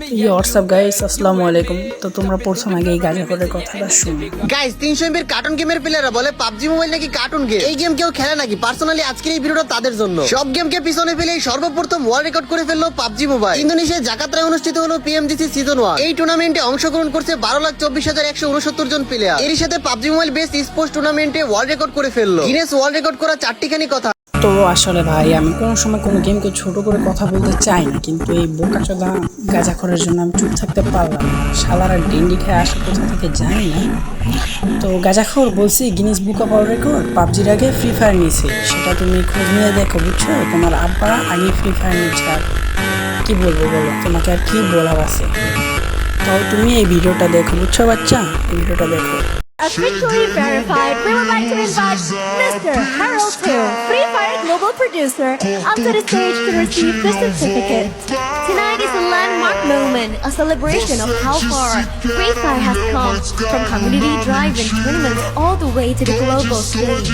WhatsApp guys, আসসালামু আলাইকুম। তো তোমরা প্রথম আগে এই গাজা করে কথাটা শুনো। গাইস 300 এমবির কার্টুন গেমের প্লেয়াররা বলে পাবজি মোবাইল নাকি কার্টুন গেম। এই গেম কেউ খেলে নাকি? পার্সোনালি আজকের এই ভিডিওটা তাদের জন্য। সব গেমকে পিছনে ফেলে সর্বপ্রথম ওয়ার্ল্ড রেকর্ড করে ফেললো পাবজি মোবাইল। ইন্দোনেশিয়ার জাকার্তায় অনুষ্ঠিত হলো পিএমজিসি সিজন 1। এই টুর্নামেন্টে অংশগ্রহণ করছে 12,24,169 জন প্লেয়ার। এর সাথে পাবজি মোবাইল বেস্ট স্পোর্টস টুর্নামেন্টে ওয়ার্ল্ড রেকর্ড করে ফেললো। গিনেস ওয়ার্ল্ড রেকর্ড করা 4টিখানি কথা। তো আসলে ভাই, আমি কোনো সময় কোনো গেমকে ছোট করে কথা বলতে চাই না, কিন্তু এই বোকাচোদা গাঁজা করার জন্য আমি চুপ থাকতে পারলাম না। শালারা ডেন্ডি খেয়ে আসে কোথা থেকে জানি না। তো গাঁজাখোর বলছি Guinness book of world record পাবজির আগে ফ্রি ফায়ার নিয়েছে, সেটা তুমি খোঁজ নিয়ে দেখো, বুঝছো? তোমার আব্বা আগে ফ্রি ফায়ার নিচ্ছে, আর কি বলবো বলো, তোমাকে আর কি বলার আছে? তো তুমি এই ভিডিওটা দেখো, বুঝছো বাচ্চা? এই ভিডিওটা দেখো। As Victory Verified, we would like to invite Mr. Harold Hill, Free Fire Global Producer, onto the stage to receive the certificate. Tonight is a landmark moment, a celebration of how far Free Fire has come, from community drive and tournaments all the way to the global stage.